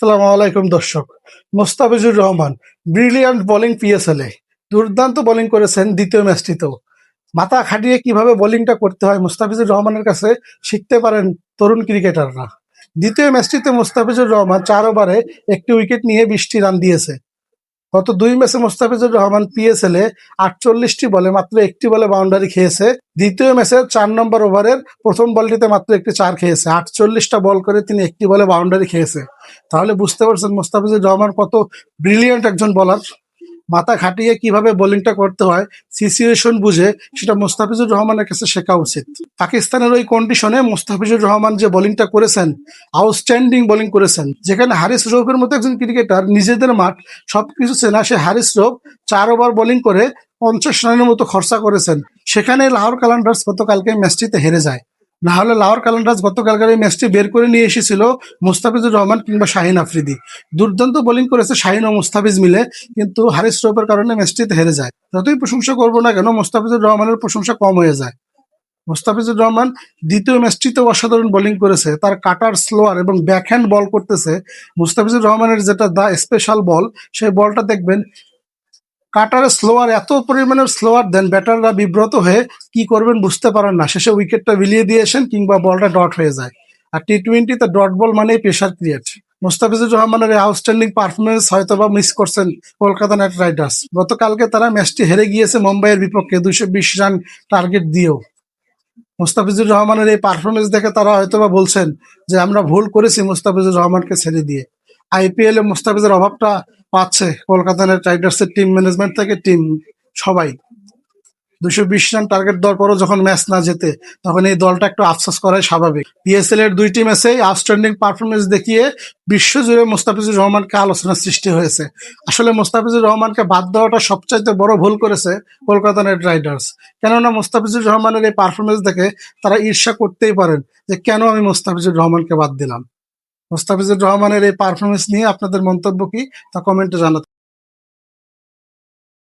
আসসালামু আলাইকুম দর্শক। মোস্তাফিজুর রহমান ব্রিলিয়ান্ট বোলিং পিএসএলে দুর্দান্ত বোলিং করেছেন দ্বিতীয় ম্যাচটিতেও। মাথা খাটিয়ে কিভাবে বোলিংটা করতে হয় মোস্তাফিজুর রহমানের কাছে শিখতে পারেন তরুণ ক্রিকেটাররা। দ্বিতীয় ম্যাচটিতে মোস্তাফিজুর রহমান 4 ওভারে একটি উইকেট নিয়ে 20টি রান দিয়েছে। গত 2 ম্যাচে মোস্তাফিজুর রহমান পিএসএলে 48টি বলে মাত্র একটি বলে বাউন্ডারি খেয়েছে। দ্বিতীয় ম্যাচে 4 নম্বর ওভারের প্রথম বলটিতে মাত্র একটি 4 খেয়েছে। 48টা বল করে তিনি একটি বলে বাউন্ডারি খেয়েছে। তাহলে বুঝতে পারছেন মোস্তাফিজুর রহমান কত ব্রিলিয়ান্ট একজন বোলার। মাথা খাটিয়ে কিভাবে বোলিংটা করতে হয়, সিচুয়েশন বুঝে, সেটা মোস্তাফিজুর রহমানের কাছে শেখা উচিত। পাকিস্তানের ওই কন্ডিশনে মোস্তাফিজুর রহমান যে বোলিংটা করেছেন, আউটস্ট্যান্ডিং বোলিং করেছেন। যেখানে হারিস রৌফের মতো একজন ক্রিকেটার নিজেদের মাঠ সবকিছু চেনা, সে হারিস রৌফ 4 ওভার বোলিং করে 50 রানের মতো খরচা করেছেন। সেখানে লাহোর কালান্ডার্স গতকালকে ম্যাচটিতে হেরে যায়। না হলে লাহোর কালান্ডার্স গতকালকার এই ম্যাচটি বের করে নিয়ে এসেছিল মোস্তাফিজুর রহমান কিংবা শাহিন আফ্রিদি। দুর্দান্ত বোলিং করেছে শাহিন ও মোস্তাফিজ মিলে, কিন্তু হারিস রৌফের কারণে ম্যাচটিতে হেরে যায়। যতই প্রশংসা করবো না কেন, মোস্তাফিজুর রহমানের প্রশংসা কম হয়ে যায়। মোস্তাফিজুর রহমান দ্বিতীয় ম্যাচটিতেও অসাধারণ বোলিং করেছে। তার কাটার স্লোয়ার এবং ব্যাকহ্যান্ড বল করতেছে। মোস্তাফিজুর রহমানের যেটা দা স্পেশাল বল, সেই বলটা দেখবেন কাটারে স্লোয়ার, এত পরিমাণের স্লোয়ার দেন ব্যাটাররা বিব্রত হয়ে কি করবেন বুঝতে পারেন না। শেষে উইকেটটা বিলিয়ে দিয়েছেন কিংবা বলটা ডট হয়ে যায়। আর টি-20তে ডট বল মানেই প্রেশার ক্রিয়েট। মোস্তাফিজুর রহমানের এই আউটস্ট্যান্ডিং পারফরমেন্স হয়তোবা মিস করছেন কলকাতা নাইট রাইডার্স। গতকালকে তারা ম্যাচটি হেরে গিয়েছে মুম্বাইয়ের বিপক্ষে 220 রান টার্গেট দিয়েও। মোস্তাফিজুর রহমানের এই পারফরমেন্স দেখে তারা হয়তোবা বলছেন যে আমরা ভুল করেছি মুস্তাফিজুর রহমানকে ছেড়ে দিয়ে। আইপিএল এ মুস্তাফিজের অভাবটা পাচ্ছে কলকাতা নাইট রাইডার্সের টিম ম্যানেজমেন্ট থেকে টিম সবাই। 220 রান টার্গেট দেওয়ার পরও যখন ম্যাচ না জেতে, তখন এই দলটা একটু আফসোস করাই স্বাভাবিক। পিএসএল এর 2টি ম্যাচেই আউটস্ট্যান্ডিং পারফরমেন্স দেখিয়ে বিশ্বজুড়ে মোস্তাফিজুর রহমানকে আলোচনার সৃষ্টি হয়েছে। আসলে মোস্তাফিজুর রহমানকে বাদ দেওয়াটা সবচাইতে বড় ভুল করেছে কলকাতা নাইট রাইডার্স। কেননা মোস্তাফিজুর রহমানের এই পারফরমেন্স দেখে তারা ঈর্ষা করতেই পারেন যে কেন আমি মোস্তাফিজুর রহমানকে বাদ দিলাম। মোস্তাফিজুর রহমানের এই পারফরমেন্স নিয়ে আপনাদের মন্তব্য কি, তা কমেন্টে জানাতে